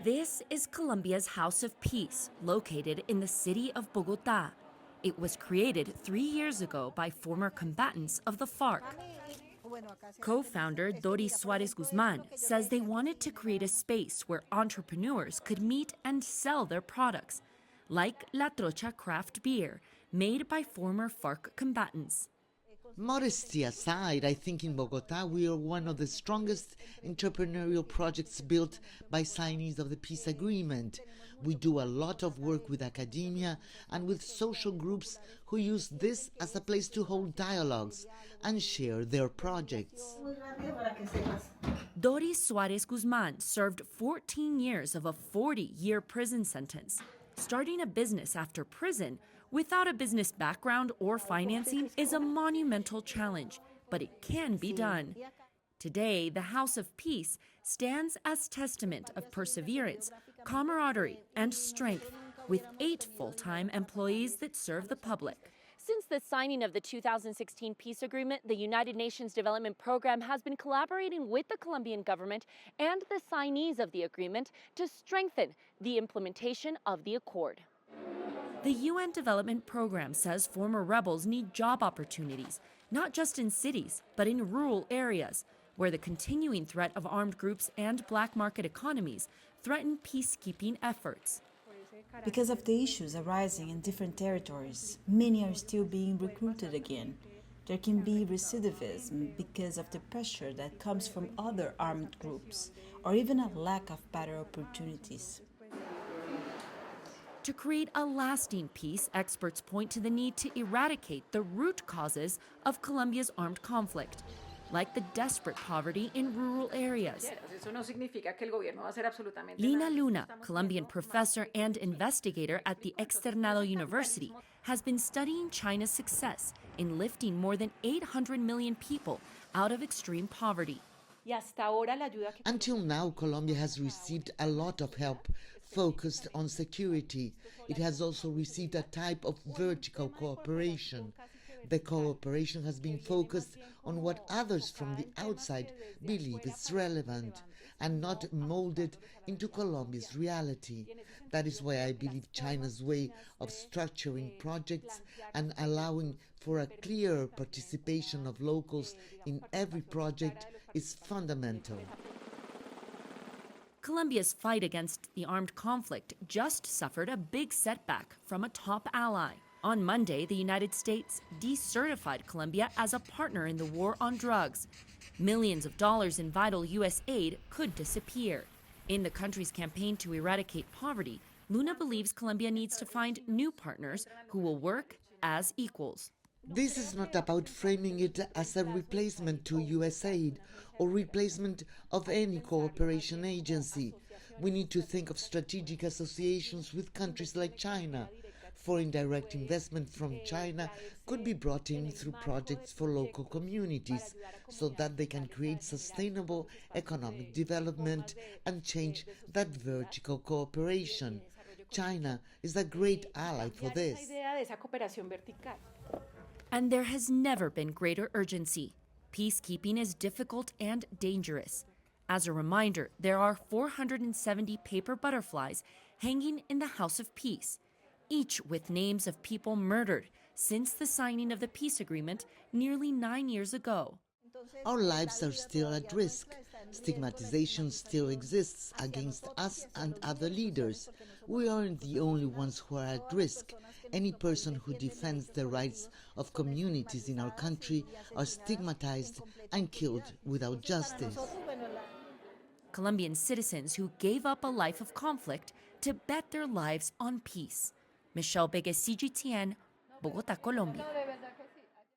This is Colombia's House of Peace, located in the city of Bogotá. It was created 3 years ago by former combatants of the FARC. Co-founder Doris Suarez Guzman says they wanted to create a space where entrepreneurs could meet and sell their products, like La Trocha craft beer, made by former FARC combatants. Modesty aside, I think in Bogotá we are one of the strongest entrepreneurial projects built by signees of the peace agreement. We do a lot of work with academia and with social groups who use this as a place to hold dialogues and share their projects. Doris Suarez Guzman served 14 years of a 40-year prison sentence. Starting a business after prison without a business background or financing is a monumental challenge, but it can be done. Today, the House of Peace stands as testament of perseverance, camaraderie, and strength, with 8 full-time employees that serve the public. Since the signing of the 2016 peace agreement, the United Nations Development Program has been collaborating with the Colombian government and the signees of the agreement to strengthen the implementation of the accord. The UN Development Program says former rebels need job opportunities, not just in cities, but in rural areas, where the continuing threat of armed groups and black market economies threaten peacekeeping efforts. Because of the issues arising in different territories, many are still being recruited again. There can be recidivism because of the pressure that comes from other armed groups, or even a lack of better opportunities. To create a lasting peace, experts point to the need to eradicate the root causes of Colombia's armed conflict, like the desperate poverty in rural areas. Lina Luna, Colombian professor and investigator at the Externado University, has been studying China's success in lifting more than 800 million people out of extreme poverty. Until now, Colombia has received a lot of help focused on security. It has also received a type of vertical cooperation. The cooperation has been focused on what others from the outside believe is relevant and not molded into Colombia's reality. That is why I believe China's way of structuring projects and allowing for a clearer participation of locals in every project is fundamental. Colombia's fight against the armed conflict just suffered a big setback from a top ally. On Monday, the United States decertified Colombia as a partner in the war on drugs. Millions of dollars in vital U.S. aid could disappear. In the country's campaign to eradicate poverty, Luna believes Colombia needs to find new partners who will work as equals. This is not about framing it as a replacement to U.S. aid or replacement of any cooperation agency. We need to think of strategic associations with countries like China. Foreign direct investment from China could be brought in through projects for local communities so that they can create sustainable economic development and change that vertical cooperation. China is a great ally for this. And there has never been greater urgency. Peacekeeping is difficult and dangerous. As a reminder, there are 470 paper butterflies hanging in the House of Peace, each with names of people murdered since the signing of the peace agreement nearly 9 years ago. Our lives are still at risk. Stigmatization still exists against us and other leaders. We aren't the only ones who are at risk. Any person who defends the rights of communities in our country are stigmatized and killed without justice. Colombian citizens who gave up a life of conflict to bet their lives on peace. Begue, CGTN, Bogotá, Colombia.